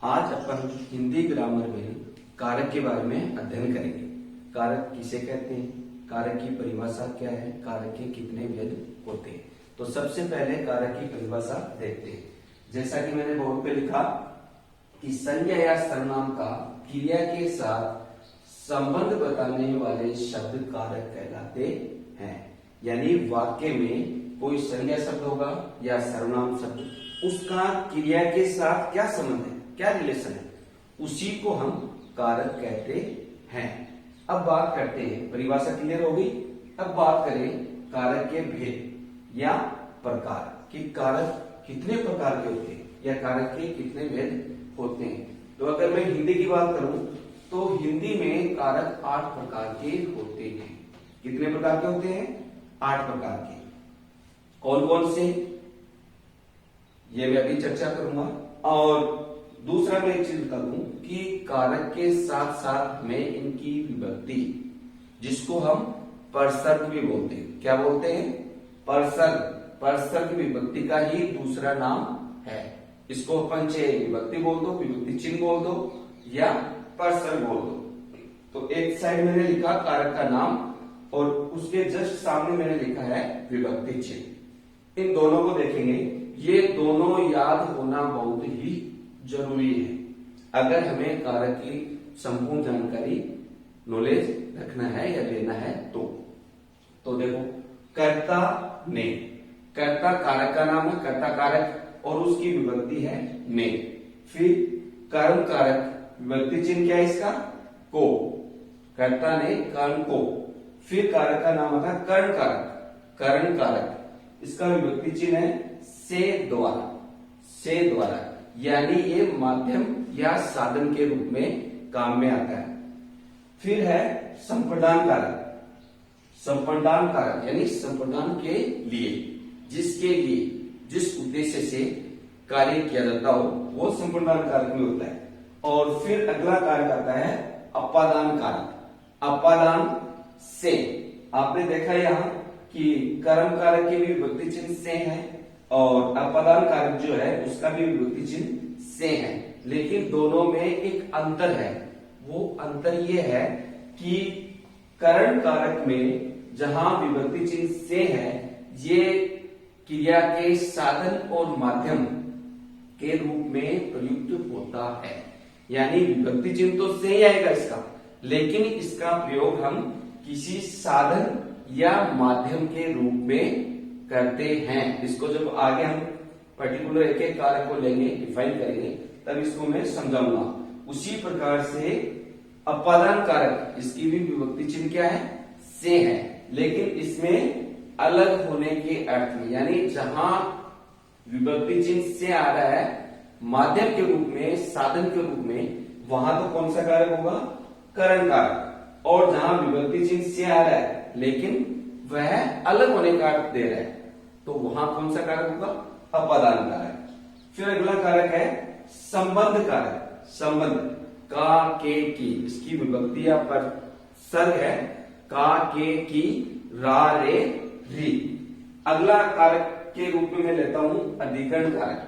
आज अपन हिंदी ग्रामर में कारक के बारे में अध्ययन करेंगे। कारक किसे कहते हैं, कारक की परिभाषा क्या है, कारक के कितने भेद होते हैं। तो सबसे पहले कारक की परिभाषा देखते हैं। जैसा कि मैंने बोर्ड पे लिखा कि संज्ञा या सर्वनाम का क्रिया के साथ संबंध बताने वाले शब्द कारक कहलाते हैं। यानी वाक्य में कोई संज्ञा शब्द होगा या सर्वनाम शब्द, उसका क्रिया के साथ क्या संबंध है, क्या रिलेशन है, उसी को हम कारक कहते हैं। अब बात करते हैं, परिभाषा क्लियर हो गई। अब बात करें कारक के भेद या प्रकार कि कारक कितने प्रकार के होते हैं या कारक के कितने भेद होते हैं। तो अगर मैं हिंदी की बात करूं तो हिंदी में कारक 8 प्रकार के होते हैं। कितने प्रकार के होते हैं? 8 प्रकार के। कौन कौन से, ये मैं अभी चर्चा करूंगा। और दूसरा मैं एक चीज बता दूं कि कारक के साथ साथ में इनकी विभक्ति, जिसको हम परसर्ग भी बोलते हैं। क्या बोलते हैं? परसर्ग। परसर्ग विभक्ति का ही दूसरा नाम है। इसको अपन चाहे विभक्ति बोल दो, विभक्ति चिन्ह बोल दो या परसर्ग बोल दो। तो एक साइड मैंने लिखा कारक का नाम और उसके जस्ट सामने मैंने लिखा है विभक्ति चिन्ह। इन दोनों को देखेंगे, ये दोनों याद होना बहुत ही जरूरी है अगर हमें कारक की संपूर्ण जानकारी नॉलेज रखना है या लेना है तो देखो, कर्ता ने, कर्ता कारक का नाम है, कर्ता कारक और उसकी विभक्ति है ने। फिर कर्म कारक, विभक्ति चिन्ह क्या है इसका? को। कर्ता ने कर्म को। फिर कारक का नाम आता है कर्ण कारक, कर्ण कारक, इसका विभक्ति चिन्ह है से द्वारा, से द्वारा, यानी ये माध्यम या साधन के रूप में काम में आता है। फिर है संप्रदान कारक, संप्रदान कारक यानी संप्रदान के लिए, जिसके लिए, जिस उद्देश्य से कार्य किया जाता हो वो संप्रदान कारक में होता है। और फिर अगला कारक आता है अपादान कारक। अपादान से, आपने देखा यहां कि कर्म कारक के भी विभक्ति चिन्ह से है और अपादान कारक जो है उसका भी विभक्ति चिन्ह से है, लेकिन दोनों में एक अंतर है। वो अंतर ये है कि कर्ण कारक में जहां विभक्ति चिन्ह से है, ये क्रिया के साधन और माध्यम के रूप में प्रयुक्त होता है। यानी विभक्ति चिन्ह तो से ही आएगा इसका, लेकिन इसका प्रयोग हम किसी साधन या माध्यम के रूप में करते हैं। इसको जब आगे हम पर्टिकुलर एक एक कारक को लेंगे, डिफाइन करेंगे, तब इसको मैं समझाऊंगा। उसी प्रकार से अपादान कारक, इसकी भी विभक्ति चिन्ह क्या है? से है, लेकिन इसमें अलग होने के अर्थ में, यानी जहां विभक्ति चिन्ह से आ रहा है माध्यम के रूप में, साधन के रूप में, वहां तो कौन सा कारक होगा? कर्ण कारक। और जहां विभक्ति चिन्ह से आ रहा है लेकिन वह अलग होने का अर्थ दे रहा है, तो वहां कौन सा कारक होगा? अपादान कारक। फिर अगला कारक है संबंध कारक। संबंध, का, के, की, इसकी विभक्ति या पर सर्ग है का, के, की, रा, रे, री। अगला कारक के रूप में मैं लेता हूं अधिकरण कारक।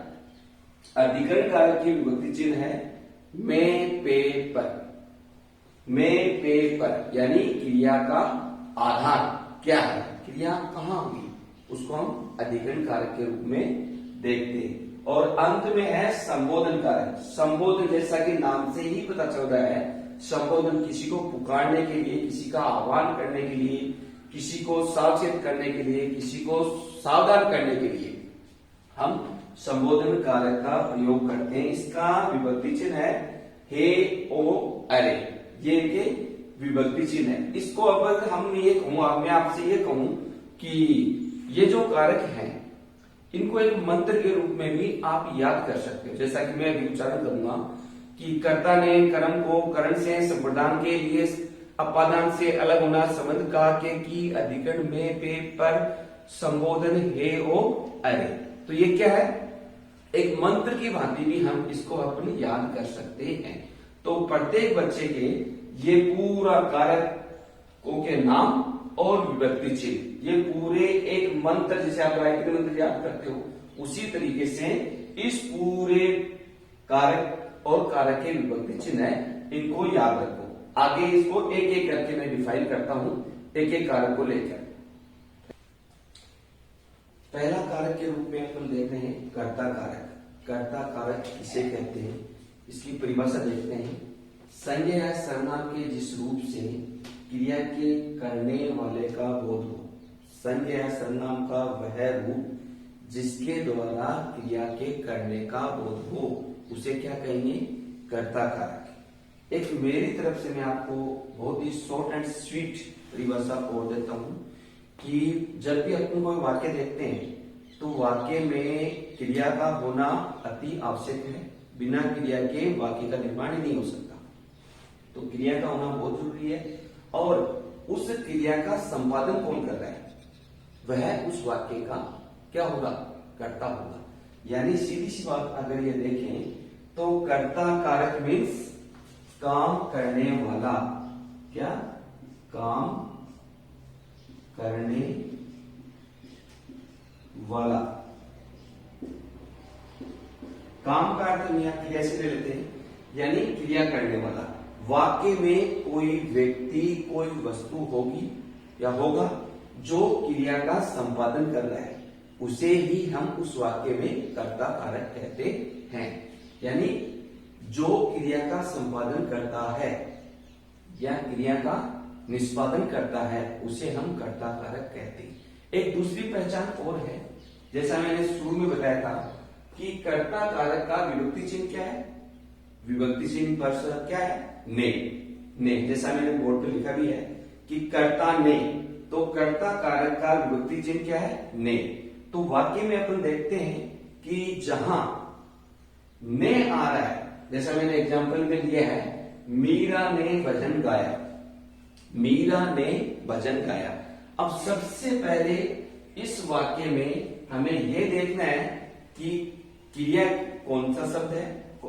अधिकरण कारक की विभक्ति चिन्ह है में, पे, पर। में, पे, पर, यानी क्रिया का आधार क्या है, क्रिया कहां हुई, उसको हम अधिकरण कारक के रूप में देखते हैं। और अंत में है संबोधन कारक। संबोधन, जैसा कि नाम से ही पता चल रहा है, संबोधन किसी को पुकारने के लिए, किसी का आह्वान करने के लिए, किसी को सावचेत करने के लिए, किसी को सावधान करने के लिए हम संबोधन कारक का प्रयोग करते हैं। इसका विभक्ति चिन्ह है हे, ओ, अरे, ये के विभक्ति चिन्ह है। इसको अब हम ये कहूंगा, मैं आपसे ये कहूं कि ये जो कारक हैं इनको एक मंत्र के रूप में भी आप याद कर सकते हो। जैसा कि मैं अभी उच्चारण करूंगा कि कर्ता ने कर्म को कर्ण से संप्रदान के लिए अपादान से अलग होना, संबंध का, के, की, अधिकरण, में, पे, पर, संबोधन, हे, ओ, अरे। तो ये क्या है? एक मंत्र की भांति भी हम इसको अपन याद कर सकते हैं। तो प्रत्येक बच्चे के ये पूरा कारकों के नाम और विभक्ति चिन्ह, ये पूरे एक मंत्र, जैसे आप गायत्री मंत्र याद करते हो, उसी तरीके से इस पूरे कारक और कारक के विभक्ति चिन्ह है, इनको याद रखो। आगे इसको एक एक करके मैं डिफाइन करता हूं, एक एक कारक को लेकर। पहला कारक के रूप में अपन देख रहे हैं कर्ता कारक। कर्ता कारक किसे कहते हैं, इसकी परिभाषा देखते हैं। संज्ञा या सर्वनाम के जिस रूप से क्रिया के करने वाले का बोध हो, संज्ञा या सर्वनाम का वह रूप जिसके द्वारा क्रिया के करने का बोध हो, उसे क्या कहेंगे, कर्ता कारक। एक मेरी तरफ से मैं आपको बहुत ही शॉर्ट एंड स्वीट परिभाषा और देता हूं कि जब भी अपन कोई वाक्य देखते हैं तो वाक्य में क्रिया का होना अति आवश्यक है। बिना क्रिया के वाक्य का निर्माण ही नहीं हो सकता, तो क्रिया का होना बहुत जरूरी है। और उस क्रिया का संपादन कौन कर रहा है, वह उस वाक्य का क्या होगा, कर्ता होगा। यानी सीधी सी बात अगर ये देखें तो कर्ता कारक मीन्स काम करने वाला, क्या, काम करने वाला। काम का अर्थ यहाँ क्रिया से ले लेते हैं, यानी क्रिया करने वाला। वाक्य में कोई व्यक्ति कोई वस्तु होगी या होगा जो क्रिया का संपादन कर रहा है, उसे ही हम उस वाक्य में कर्ता कारक कहते हैं। यानी जो क्रिया का संपादन करता है या क्रिया का निष्पादन करता है, उसे हम कर्ता कारक कहते हैं। एक दूसरी पहचान और है, जैसा मैंने शुरू में बताया था कि कर्ता कारक का विभक्ति चिन्ह क्या है, विभक्ति चिन्ह पर क्या है, ने। ने जैसा मैंने बोर्ड पर लिखा भी है कि कर्ता ने, तो कर्ता कारक का विभक्ति चिन्ह क्या है, ने। तो वाक्य में अपन देखते हैं कि जहां ने आ रहा है, जैसा मैंने एग्जाम्पल में लिया है, मीरा ने भजन गाया, मीरा ने भजन गाया। अब सबसे पहले इस वाक्य में हमें यह देखना है कि क्रिया कौन सा शब्द है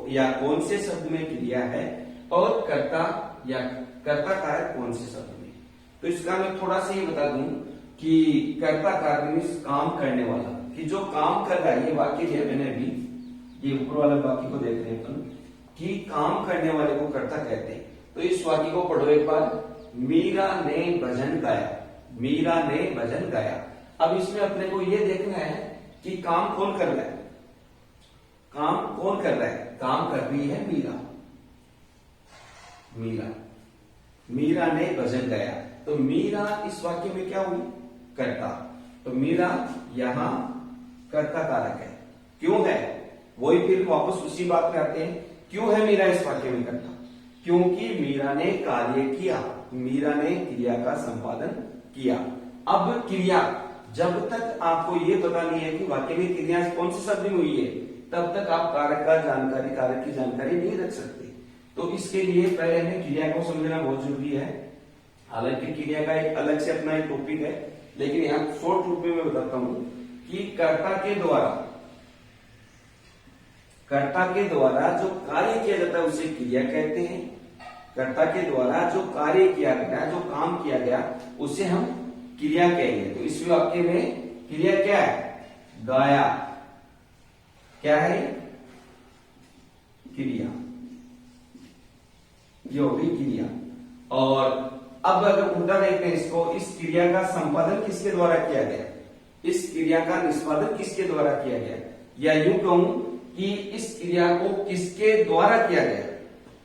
या कौन से शब्द में क्रिया है, और कर्ता या कर्ता कारक कौन से शब्द में। तो इसका मैं थोड़ा सा ये बता दूं कि कर्ता कारक मीन्स काम करने वाला, कि जो काम कर रहा है। ये वाक्य दिया मैंने अभी, ये ऊपर वाले वाक्य को देख रहे हैं अपन कि काम करने वाले को कर्ता कहते हैं। तो इस वाक्य को पढ़ो एक बार, मीरा ने भजन गाया, मीरा ने भजन गाया। अब इसमें अपने को यह देखना है कि काम कौन कर रहा है, काम कौन कर रहा है, काम कर रही है मीरा, मीरा, मीरा ने भजन गाया। तो मीरा इस वाक्य में क्या हुई, कर्ता। तो मीरा यहां कर्ता कारक है। क्यों है, वही फिर वापस उसी बात पे आते हैं, क्यों है मीरा इस वाक्य में कर्ता, क्योंकि मीरा ने कार्य किया, मीरा ने क्रिया का संपादन किया। अब क्रिया, जब तक आपको ये पता नहीं है कि वाक्य में क्रिया कौन से शब्द में हुई है, तब तक आप कारक का जानकारी, कारक की जानकारी नहीं रख सकते। तो इसके लिए पहले हमें क्रिया को समझना बहुत जरूरी है। हालांकि क्रिया का एक अलग से अपना एक टॉपिक है, लेकिन यहाँ शॉर्ट रूप में मैं बताता हूं कि कर्ता के द्वारा, कर्ता के द्वारा जो कार्य किया जाता है उसे क्रिया कहते हैं। कर्ता के द्वारा जो कार्य किया गया, जो काम किया गया, उसे हम क्रिया कहेंगे। तो इस वाक्य में क्रिया क्या है, गाया, क्या है, क्रिया, ये होगी क्रिया। और अब अगर उल्टा देखते हैं इसको, इस क्रिया का संपादन किसके द्वारा किया गया, इस क्रिया का निष्पादन किसके द्वारा किया गया, या यूं कहूं कि इस क्रिया को किसके द्वारा किया गया,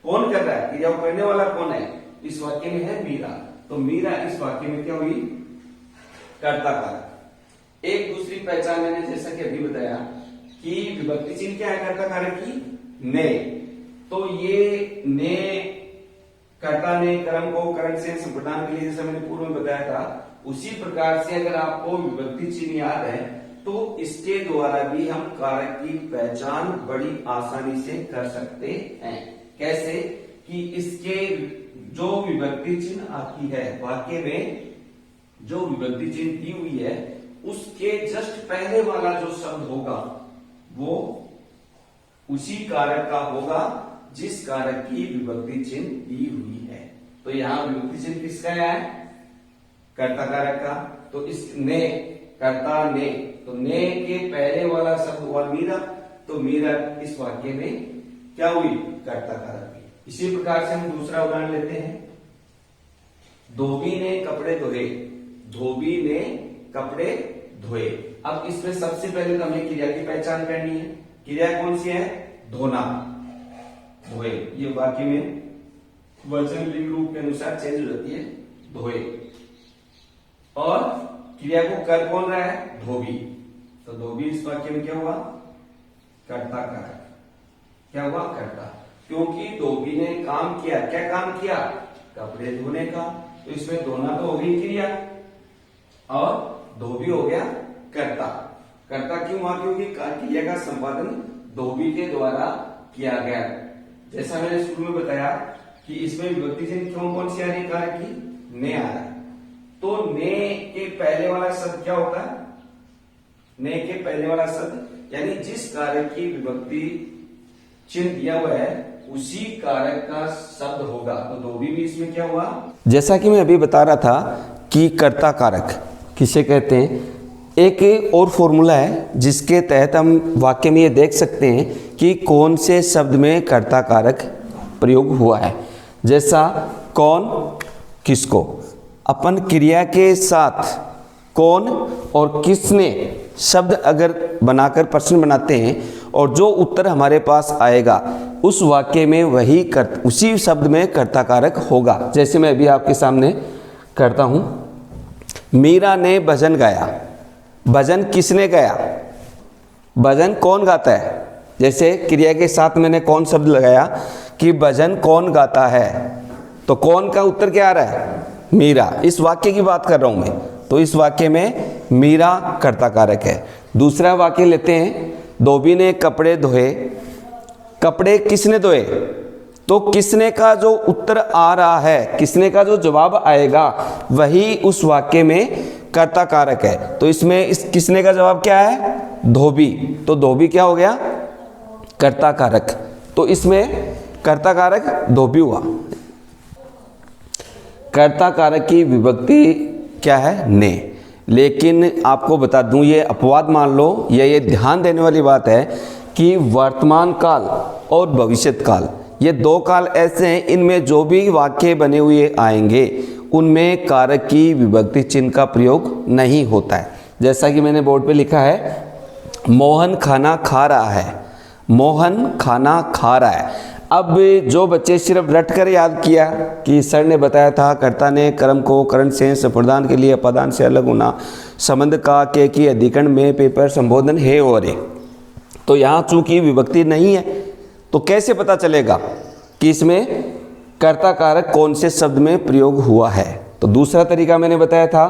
कौन कर रहा है, क्रिया को करने वाला कौन है, इस वाक्य में है मीरा। तो मीरा इस वाक्य में क्या हुई, कर्ता कारक। एक दूसरी पहचान मैंने जैसा कि अभी बताया कि विभक्ति चिन्ह क्या है कर्ता कारक की, ने। तो ये ने, कर्ता ने कर्म को करण से संप्रदान के लिए, जैसा मैंने पूर्व में बताया था, उसी प्रकार से अगर आपको विभक्ति चिन्ह याद है तो इसके द्वारा भी हम कारक की पहचान बड़ी आसानी से कर सकते हैं। कैसे, कि इसके जो विभक्ति चिन्ह आती है वाक्य में, जो विभक्ति चिन्ह दी हुई है, उसके जस्ट पहले वाला जो शब्द होगा वो उसी कारक का होगा जिस कारक की विभक्ति चिन्ह दी हुई है। तो यहां विभक्ति चिन्ह किसका है, कर्ता कारक का। तो इस ने, कर्ता ने, तो ने के पहले वाला शब्द हुआ मीरा, तो मीरा इस वाक्य में क्या हुई, कर्ता कारक हुई। इसी प्रकार से हम दूसरा उदाहरण लेते हैं। धोबी ने कपड़े धोए, धोबी ने कपड़े धोए। अब इसमें सबसे पहले तो हमें क्रिया की पहचान करनी है। क्रिया कौन सी है, धोना, धोए। ये वाक्य में वचन लिंग रूप के अनुसार चेंज हो जाती है, धोए। और क्रिया को कर कौन रहा है, धोबी। तो धोबी इस वाक्य में क्या हुआ, कर्ता कारक। क्या हुआ, कर्ता, क्योंकि धोबी ने काम किया। क्या काम किया, कपड़े धोने का। तो इसमें धोना तो हो गई क्रिया और धोबी हो गया कर्ता। कर्ता क्यों हुआ, क्योंकि क्रिया का संपादन धोबी के द्वारा किया गया। जैसा मैंने शुरू में बताया कि इसमें विभक्ति चिन्ह कौन सी आ रही, कारक की ने आ रहा है। तो ने के पहले वाला शब्द क्या होता है, ने के पहले वाला शब्द यानी जिस कारक की विभक्ति चिन्ह दिया हुआ है उसी कारक का शब्द होगा। तो धोबी भी इसमें क्या हुआ, जैसा कि मैं अभी बता रहा था कि कर्ता कारक किसे कहते हैं। एक और फॉर्मूला है जिसके तहत हम वाक्य में ये देख सकते हैं कि कौन से शब्द में कर्ता कारक प्रयोग हुआ है। जैसा कौन, किसको। अपन क्रिया के साथ कौन और किसने शब्द अगर बनाकर प्रश्न बनाते हैं और जो उत्तर हमारे पास आएगा उस वाक्य में वही उसी शब्द में कर्ता कारक होगा। जैसे मैं अभी आपके सामने करता हूं, मीरा ने भजन गाया। भजन किसने गाया, भजन कौन गाता है। जैसे क्रिया के साथ मैंने कौन शब्द लगाया कि भजन कौन गाता है, तो कौन का उत्तर क्या आ रहा है, मीरा। इस वाक्य की बात कर रहा हूं मैं, तो इस वाक्य में मीरा कर्ता कारक है। दूसरा वाक्य लेते हैं, धोबी ने कपड़े धोए। कपड़े किसने धोए, तो किसने का जो उत्तर आ रहा है, किसने का जो जवाब आएगा वही उस वाक्य में कर्ता कारक है। तो इसमें इस किसने का जवाब क्या है, धोबी। तो धोबी क्या हो गया, कर्ता कारक। तो इसमें कर्ता कारक धोबी हुआ। कर्ता कारक की विभक्ति क्या है, ने। लेकिन आपको बता दूं, ये अपवाद मान लो, या ये ध्यान देने वाली बात है कि वर्तमान काल और भविष्यत काल, ये दो काल ऐसे हैं, इनमें जो भी वाक्य बने हुए आएंगे उनमें कारक की विभक्ति चिन्ह का प्रयोग नहीं होता है। जैसा कि मैंने बोर्ड पे लिखा है, मोहन खाना खा रहा है। मोहन खाना खा रहा है। अब जो बच्चे सिर्फ रट कर याद किया कि सर ने बताया था कर्ता ने कर्म को करण से संप्रदान के लिए अपादान से अलग होना, संबंध का के की अधिकरण में पेपर संबोधन है और है, तो यहाँ चूंकि विभक्ति नहीं है तो कैसे पता चलेगा कि इसमें कर्ता कारक कौन से शब्द में प्रयोग हुआ है। तो दूसरा तरीका मैंने बताया था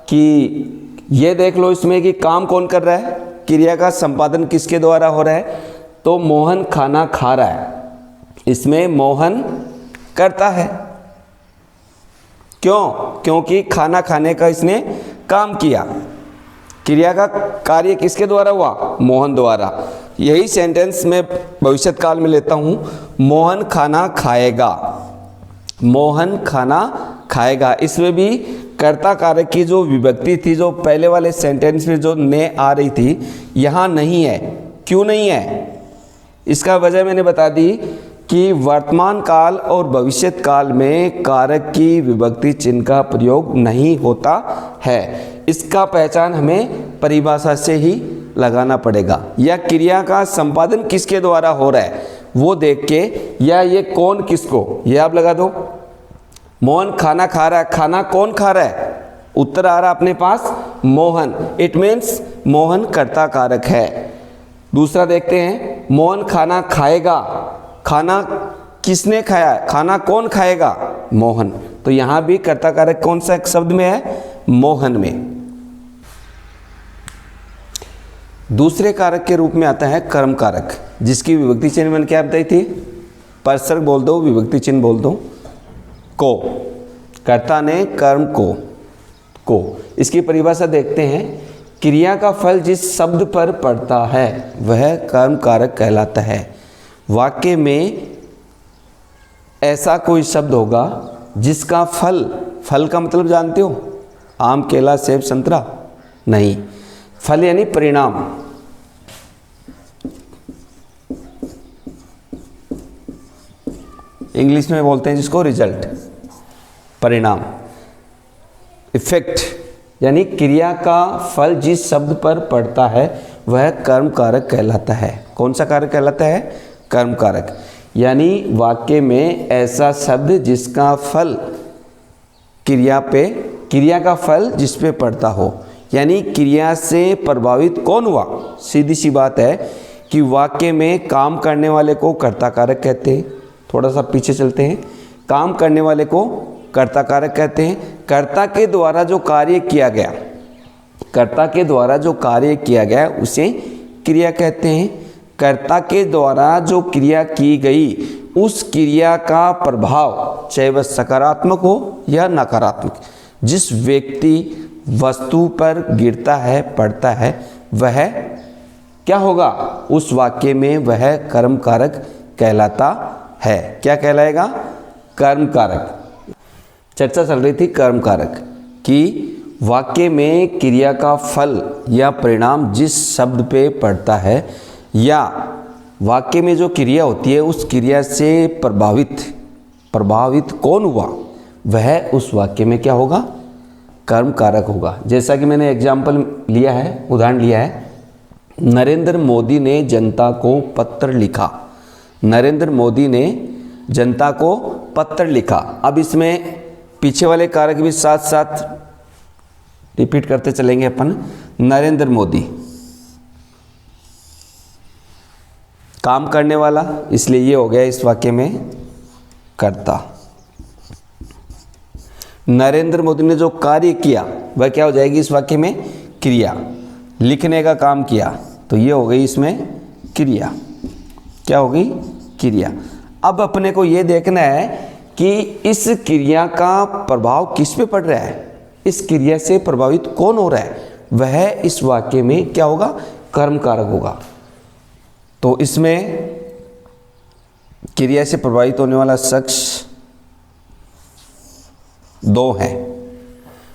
कि ये देख लो इसमें कि काम कौन कर रहा है, क्रिया का संपादन किसके द्वारा हो रहा है, तो मोहन खाना खा रहा है। इसमें मोहन करता है। क्यों, क्योंकि खाना खाने का इसने काम किया। क्रिया का कार्य किसके द्वारा हुआ, मोहन द्वारा। यही सेंटेंस मैं भविष्यत काल में लेता हूं, मोहन खाना खाएगा। मोहन खाना खाएगा, इसमें भी कर्ता कारक की जो विभक्ति थी, जो पहले वाले सेंटेंस में जो ने आ रही थी, यहां नहीं है। क्यों नहीं है, इसका वजह मैंने बता दी कि वर्तमान काल और भविष्यत काल में कारक की विभक्ति चिन्ह का प्रयोग नहीं होता है। इसका पहचान हमें परिभाषा से ही लगाना पड़ेगा, या क्रिया का संपादन किसके द्वारा हो रहा है वो देख के, या ये कौन किसको, ये आप लगा दो। मोहन खाना खा रहा है, खाना कौन खा रहा है, उत्तर आ रहा अपने पास मोहन, इट मीन्स मोहन कर्ता कारक है। दूसरा देखते हैं, मोहन खाना खाएगा। खाना किसने खाया, खाना कौन खाएगा, मोहन। तो यहां भी कर्ता कारक कौन सा शब्द में है, मोहन में। दूसरे कारक के रूप में आता है कर्म कारक, जिसकी विभक्ति चिन्ह मैंने क्या बताई थी, परसर्ग बोल दो, विभक्ति चिन्ह बोल दो, को। कर्ता ने कर्म को। इसकी परिभाषा देखते हैं, क्रिया का फल जिस शब्द पर पड़ता है वह कर्म कारक कहलाता है। वाक्य में ऐसा कोई शब्द होगा जिसका फल का मतलब जानते हो, आम केला सेब संतरा नहीं, फल यानी परिणाम। इंग्लिश में बोलते हैं जिसको रिजल्ट, परिणाम। इफेक्ट यानी क्रिया का फल जिस शब्द पर पड़ता है वह कर्म कारक कहलाता है। कौन सा कारक कहलाता है? कर्म कारक। यानी वाक्य में ऐसा शब्द जिसका फल क्रिया का फल जिस पे पड़ता हो, यानी क्रिया से प्रभावित कौन हुआ। सीधी सी बात है कि वाक्य में काम करने वाले को कर्ता कारक कहते हैं। थोड़ा सा पीछे चलते हैं। काम करने वाले को कर्ता कारक कहते हैं। कर्ता के द्वारा जो कार्य किया गया, कर्ता के द्वारा जो कार्य किया गया उसे क्रिया कहते हैं। कर्ता के द्वारा जो क्रिया की गई उस क्रिया का प्रभाव चाहे वह सकारात्मक हो या नकारात्मक, जिस व्यक्ति वस्तु पर गिरता है, पड़ता है, वह क्या होगा? उस वाक्य में वह कर्म कारक कहलाता है। क्या कहलाएगा? कर्म कारक। चर्चा चल रही थी कर्म कारक कि वाक्य में क्रिया का फल या परिणाम जिस शब्द पे पड़ता है या वाक्य में जो क्रिया होती है उस क्रिया से प्रभावित कौन हुआ, वह उस वाक्य में क्या होगा? कर्म कारक होगा। जैसा कि मैंने एग्जाम्पल लिया है, उदाहरण लिया है, नरेंद्र मोदी ने जनता को पत्र लिखा। नरेंद्र मोदी ने जनता को पत्र लिखा। अब इसमें पीछे वाले कारक भी साथ साथ रिपीट करते चलेंगे अपन। नरेंद्र मोदी काम करने वाला, इसलिए ये हो गया इस वाक्य में कर्ता। नरेंद्र मोदी ने जो कार्य किया वह क्या हो जाएगी इस वाक्य में? क्रिया। लिखने का काम किया तो ये हो गई इसमें क्रिया। क्या हो गई? क्रिया। अब अपने को ये देखना है कि इस क्रिया का प्रभाव किस पे पड़ रहा है, इस क्रिया से प्रभावित कौन हो रहा है, वह इस वाक्य में क्या होगा? कर्म कारक होगा। तो इसमें क्रिया से प्रभावित होने वाला शख्स दो है,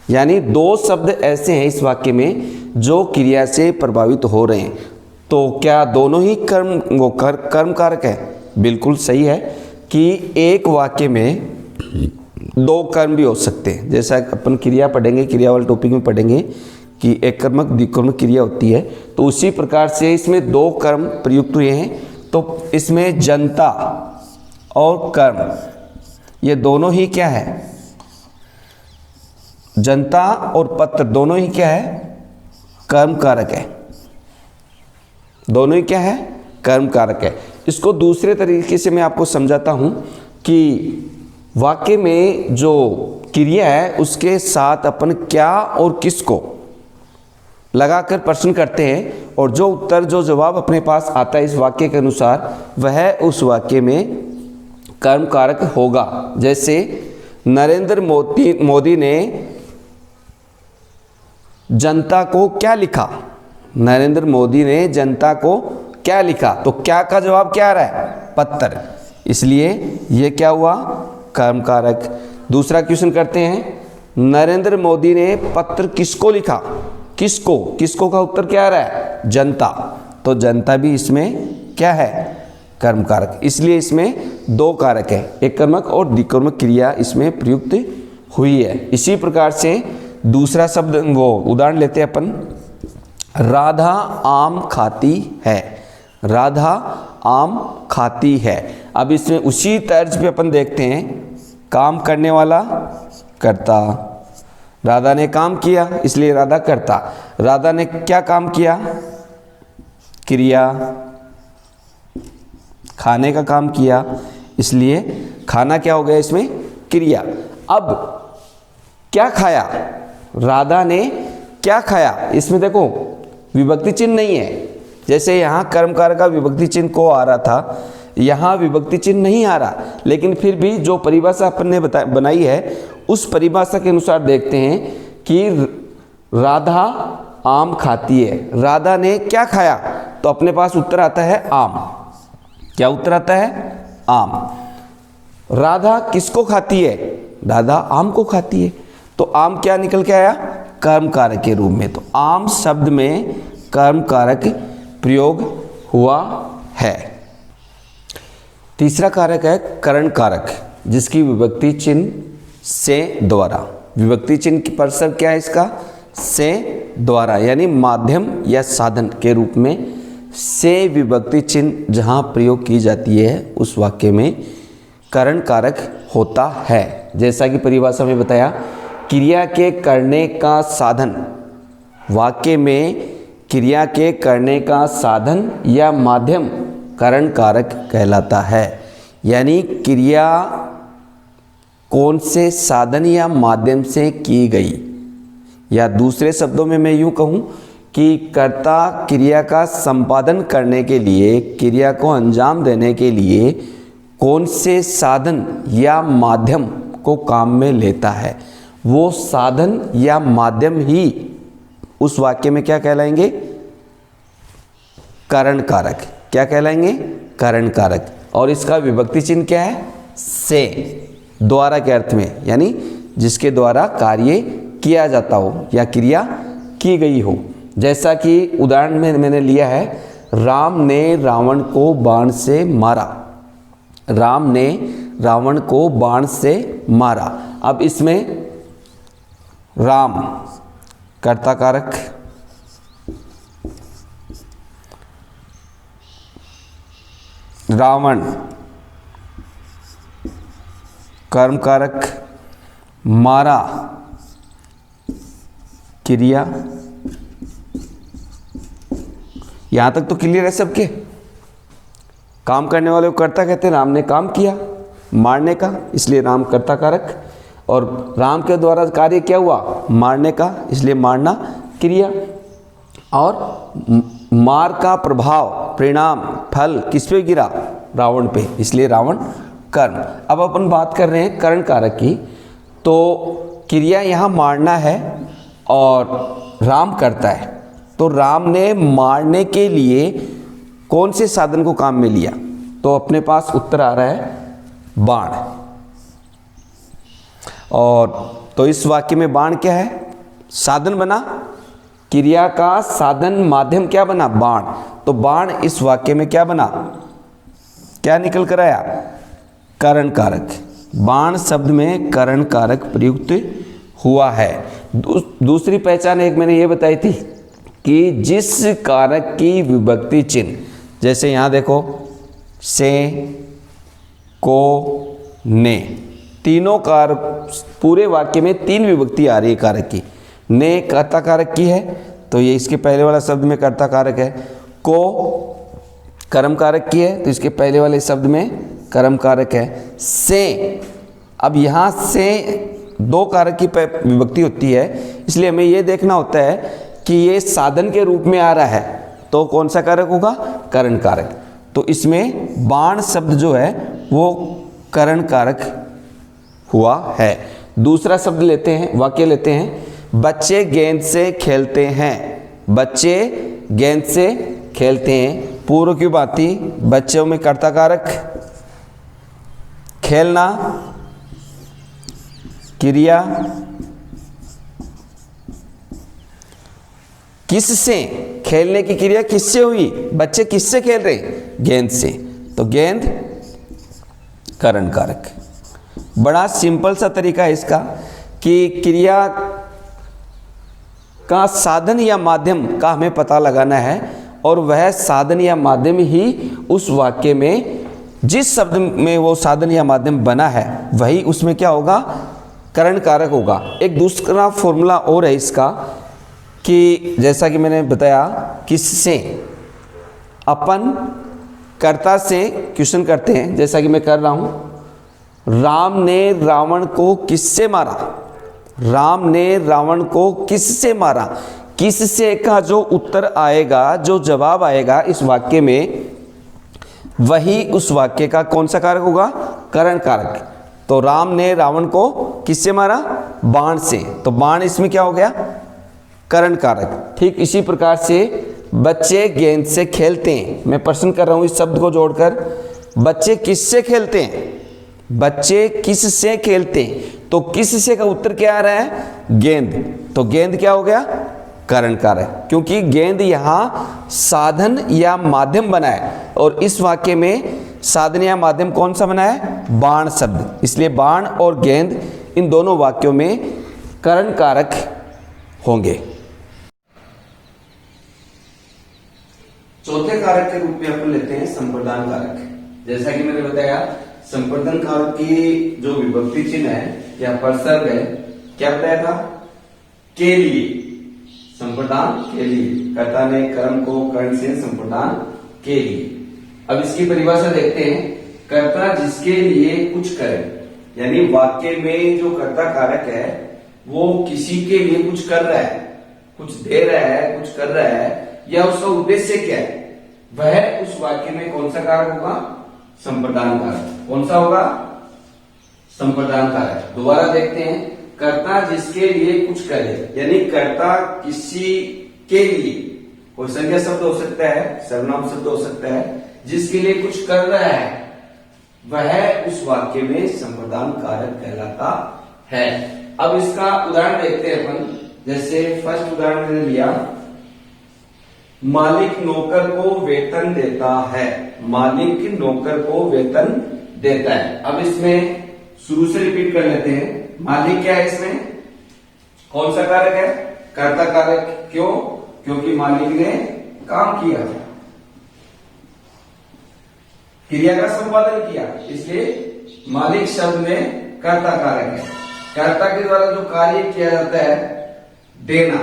यानी दो शब्द ऐसे हैं इस वाक्य में जो क्रिया से प्रभावित हो रहे हैं। तो क्या दोनों ही कर्म कारक है? बिल्कुल सही है कि एक वाक्य में दो कर्म भी हो सकते हैं। जैसा अपन क्रिया पढ़ेंगे, क्रिया वाले टॉपिक में पढ़ेंगे कि एक कर्मक द्विकर्मक क्रिया होती है, तो उसी प्रकार से इसमें दो कर्म प्रयुक्त हुए हैं। तो इसमें जनता और कर्म ये दोनों ही क्या है? जनता और पत्र दोनों ही क्या है? कर्म कारक है। दोनों ही क्या है? कर्म कारक है। इसको दूसरे तरीके से मैं आपको समझाता हूं कि वाक्य में जो क्रिया है उसके साथ अपन क्या और किसको लगाकर प्रश्न करते हैं, और जो उत्तर जो जवाब अपने पास आता है इस वाक्य के अनुसार वह उस वाक्य में कर्म कारक होगा। जैसे नरेंद्र मोदी ने जनता को क्या लिखा? नरेंद्र मोदी ने जनता को क्या लिखा? तो क्या का जवाब क्या आ रहा है? पत्र। इसलिए ये क्या हुआ? कर्म कारक। दूसरा क्वेश्चन करते हैं, नरेंद्र मोदी ने पत्र किसको लिखा? किसको का उत्तर क्या आ रहा है? जनता। तो जनता भी इसमें क्या है? कर्म कारक। इसलिए इसमें दो कारक है, एक कर्मक और द्विकर्मक क्रिया इसमें प्रयुक्त हुई है। इसी प्रकार से दूसरा शब्द वो उदाहरण लेते हैं अपन, राधा आम खाती है। राधा आम खाती है। अब इसमें उसी तर्ज पे अपन देखते हैं, काम करने वाला कर्ता। राधा ने काम किया इसलिए राधा कर्ता। राधा ने क्या काम किया? क्रिया। खाने का काम किया इसलिए खाना क्या हो गया इसमें? क्रिया। अब क्या खाया? राधा ने क्या खाया? इसमें देखो विभक्ति चिन्ह नहीं है। जैसे यहाँ कर्मकार का विभक्ति चिन्ह को आ रहा था, यहाँ विभक्ति चिन्ह नहीं आ रहा, लेकिन फिर भी जो परिभाषा अपन ने बनाई है उस परिभाषा के अनुसार देखते हैं कि राधा आम खाती है। राधा ने क्या खाया? तो अपने पास उत्तर आता है आम। क्या उत्तर आता है? आम। राधा किसको खाती है? राधा आम को खाती है। तो आम क्या निकल के आया? कर्म कारक के रूप में। तो आम शब्द में कर्म कारक प्रयोग हुआ है। तीसरा कारक है करण कारक, जिसकी विभक्ति चिन्ह से द्वारा। विभक्ति चिन्ह पर शब्द क्या है इसका? से द्वारा, यानी माध्यम या साधन के रूप में से विभक्ति चिन्ह जहाँ प्रयोग की जाती है उस वाक्य में करण कारक होता है। जैसा कि परिभाषा में बताया, क्रिया के करने का साधन, वाक्य में क्रिया के करने का साधन या माध्यम करण कारक कहलाता है। यानी क्रिया कौन से साधन या माध्यम से की गई, या दूसरे शब्दों में मैं यूँ कहूँ कि कर्ता क्रिया का संपादन करने के लिए, क्रिया को अंजाम देने के लिए कौन से साधन या माध्यम को काम में लेता है, वो साधन या माध्यम ही उस वाक्य में क्या कहलाएंगे? करण कारक। क्या कहलाएंगे? करण कारक। और इसका विभक्ति चिन्ह क्या है? से, द्वारा के अर्थ में, यानी जिसके द्वारा कार्य किया जाता हो या क्रिया की गई हो। जैसा कि उदाहरण में मैंने लिया है, राम ने रावण को बाण से मारा। राम ने रावण को बाण से मारा। अब इसमें राम कर्ता कारक, रावण कर्म कारक, मारा क्रिया। यहां तक तो क्लियर है सबके? काम करने वाले को कर्ता कहते हैं, राम ने काम किया मारने का, इसलिए राम कर्ता कारक, और राम के द्वारा कार्य क्या हुआ? मारने का, इसलिए मारना क्रिया। और मार का प्रभाव, परिणाम, फल किस पे गिरा? रावण पे, इसलिए रावण कर्म। अब अपन बात कर रहे हैं करण कारक की, तो क्रिया यहाँ मारना है और राम करता है, तो राम ने मारने के लिए कौन से साधन को काम में लिया? तो अपने पास उत्तर आ रहा है बाण। और तो इस वाक्य में बाण क्या है? साधन बना, क्रिया का साधन माध्यम क्या बना? बाण। तो बाण इस वाक्य में क्या बना? क्या निकल कर आया? करण कारक। बाण शब्द में करण कारक प्रयुक्त हुआ है। दूसरी पहचान एक मैंने ये बताई थी कि जिस कारक की विभक्ति चिन्ह, जैसे यहाँ देखो से, को, ने, तीनों कारक, पूरे वाक्य में तीन विभक्ति आ रही है कारक की। ने कर्ता कारक की है, तो ये इसके पहले वाला शब्द में कर्ता कारक है। को कर्म कारक की है, तो इसके पहले वाले शब्द में कर्म कारक है। से, अब यहाँ से दो कारक की विभक्ति होती है, इसलिए हमें ये देखना होता है कि ये साधन के रूप में आ रहा है, तो कौन सा कारक होगा? करण कारक। तो इसमें बाण शब्द जो है वो करण कारक हुआ है। दूसरा शब्द लेते हैं, वाक्य लेते हैं, बच्चे गेंद से खेलते हैं। बच्चे गेंद से खेलते हैं, पूर्व की बाती, बच्चों में कर्ता कारक, खेलना क्रिया, किससे? खेलने की क्रिया किससे हुई? बच्चे किससे खेल रहे? गेंद से, तो गेंद करण कारक। बड़ा सिंपल सा तरीका है इसका कि क्रिया का साधन या माध्यम का हमें पता लगाना है, और वह साधन या माध्यम ही उस वाक्य में, जिस शब्द में वो साधन या माध्यम बना है, वही उसमें क्या होगा? करण कारक होगा। एक दूसरा फॉर्मूला और है इसका कि जैसा कि मैंने बताया, किससे, अपन कर्ता से क्वेश्चन करते हैं, जैसा कि मैं कर रहा हूं, राम ने रावण को किससे मारा? राम ने रावण को किससे मारा? किससे का जो उत्तर आएगा, जो जवाब आएगा इस वाक्य में, वही उस वाक्य का कौन सा कारक होगा? करण कारक। तो राम ने रावण को किससे मारा? बाण से, तो बाण इसमें क्या हो गया? करण कारक। ठीक इसी प्रकार से बच्चे गेंद से खेलते हैं, मैं प्रश्न कर रहा हूं इस शब्द को जोड़कर, बच्चे किससे खेलते हैं? बच्चे किससे खेलते हैं, तो किससे का उत्तर क्या आ रहा है? गेंद। तो गेंद क्या हो गया? करण कारक, क्योंकि गेंद यहां साधन या माध्यम बना है, और इस वाक्य में साधन या माध्यम कौन सा बना है? बाण शब्द। इसलिए बाण और गेंद इन दोनों वाक्यों में करण कारक होंगे। चौथे कारक के रूप में अपन लेते हैं संप्रदान कारक। जैसा कि मैंने बताया, संप्रदान कारक की जो विभक्ति चिन्ह है या परसर्ग है, क्या बताया था? के लिए, संप्रदान के लिए, कर्ता ने कर्म को कर्ण से संप्रदान के लिए। अब इसकी परिभाषा देखते हैं। कर्ता जिसके लिए कुछ करे, यानी वाक्य में जो कर्ता कारक है वो किसी के लिए कुछ कर रहा है, कुछ दे रहा है, कुछ कर रहा है, या उसका उद्देश्य क्या है, वह उस वाक्य में कौन सा कारक होगा? संप्रदान कारक। कौन सा होगा? संप्रदान कारक। दोबारा देखते हैं, कर्ता जिसके लिए कुछ करे, यानी कर्ता किसी के लिए, कोई संज्ञा शब्द हो सकता है, सर्वनाम शब्द हो सकता है, जिसके लिए कुछ कर रहा है, वह उस वाक्य में संप्रदान कारक कहलाता है। अब इसका उदाहरण देखते हैं अपन। जैसे फर्स्ट उदाहरण मैंने लिया, मालिक नौकर को वेतन देता है। मालिक नौकर को वेतन देता है। अब इसमें शुरू से रिपीट कर लेते हैं। मालिक क्या है? इसमें कौन सा कारक है? कर्ता कारक। क्यों? क्योंकि मालिक ने काम किया, क्रिया का संपादन किया, इसलिए मालिक शब्द में कर्ता कारक है। कर्ता के द्वारा जो कार्य किया जाता है, देना,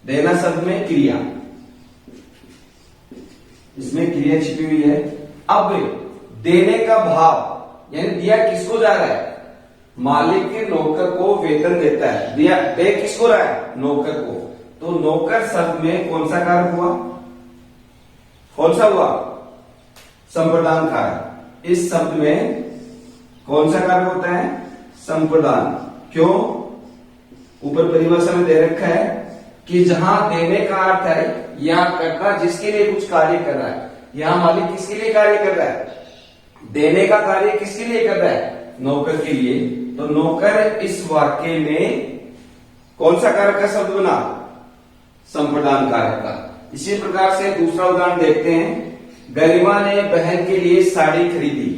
देना शब्द में क्रिया, इसमें क्रिया छिपी हुई है। अब देने का भाव, यानी दिया किसको जा रहा है? मालिक के नौकर को वेतन देता है, दिया दे किसको रहा है? नौकर को। तो नौकर शब्द में कौन सा कारक हुआ? कौन सा हुआ? संप्रदान कारक। इस शब्द में कौन सा कारक होता है? संप्रदान। क्यों? ऊपर परिभाषा में दे रखा है कि जहां देने का अर्थ है या कर्ता जिसके लिए कुछ कार्य कर रहा है, यहां मालिक किसके लिए कार्य कर रहा है? देने का कार्य किसके लिए कर रहा है? नौकर के लिए। तो नौकर इस वाक्य में कौन सा कारक का शब्द बना? संप्रदान कारक का। इसी प्रकार से दूसरा उदाहरण देखते हैं। गरिमा ने बहन के लिए साड़ी खरीदी।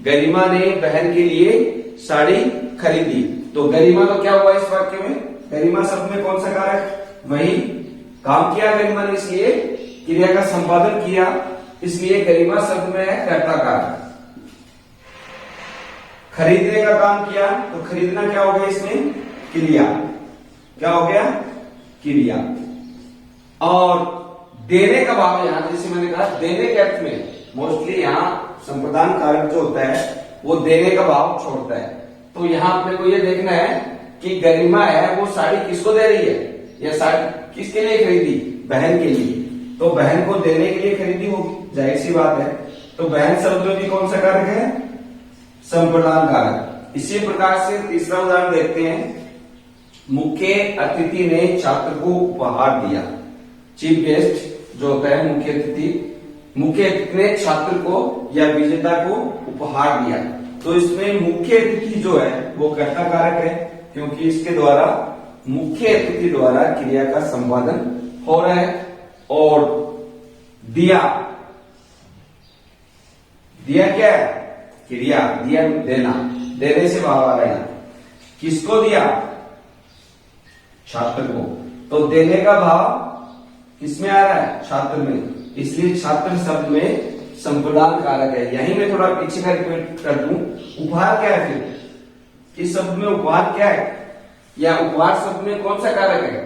गरिमा ने बहन के लिए साड़ी खरीदी। तो गरिमा तो क्या हुआ इस वाक्य में? गरिमा शब्द में कौन सा कारक? वही काम किया गरिमा ने, इसलिए क्रिया का संपादन किया, इसलिए गरिमा शब्द में है कर्ता कारक। खरीदने का काम किया, तो खरीदना क्या हो गया इसमें? क्रिया। क्या हो गया? क्रिया। और देने का भाव, यहां जैसे मैंने कहा देने के अर्थ में मोस्टली यहां संप्रदान कारक जो होता है वो देने का भाव छोड़ता है। तो यहां अपने को ये देखना है कि गरिमा है वो साड़ी किसको दे रही है, या साड़ी किसके लिए खरीदी? बहन के लिए। तो बहन को देने के लिए खरीदी होगी, जाहिर सी बात है। तो बहन शब्द में भी कौन सा कारक है? संप्रदान कारक। इसी प्रकार से तीसरा उदाहरण देखते हैं। मुख्य अतिथि ने छात्र को उपहार दिया। चीफ गेस्ट जो होता है मुख्य अतिथि, मुख्य अतिथि ने छात्र को या विजेता को उपहार दिया। तो इसमें मुख्य अतिथि जो है वो कर्ता कारक है, क्योंकि इसके द्वारा मुख्य अतिथि द्वारा क्रिया का संपादन हो रहा है। और दिया, दिया क्या है? क्रिया। दिया देना, देने से भाव आ रहा है। किसको दिया? छात्र को। तो देने का भाव किसमें आ रहा है? छात्र में, इसलिए छात्र शब्द में संप्रदान कारक है। यही मैं थोड़ा पीछे का रिपीट कर दूं। उपहार क्या है फिर? इस शब्द में उपहार क्या है, या उपहार शब्द में कौन सा कारक है?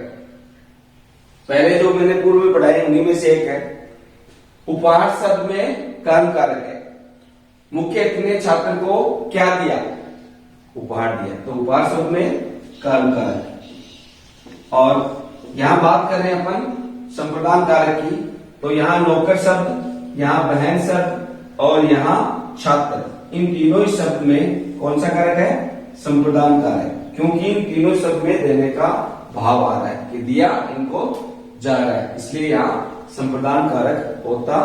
पहले जो मैंने पूर्व में पढ़ाई उन्हीं में से एक है। उपहार शब्द में कर्म कारक है। मुख्य अतिथि ने छात्र को क्या दिया? उपहार दिया। तो उपहार शब्द में कर्म कारक। और यहां बात कर रहे हैं अपन संप्रदान कारक की, तो यहां नौकर शब्द, यहां बहन शब्द और यहां छात्र, इन तीनों ही शब्द में कौन सा कारक है? संप्रदान कारक। क्योंकि इन तीनों शब्द में देने का भाव आ रहा है कि दिया इनको जा रहा है, इसलिए यहां संप्रदान कारक होता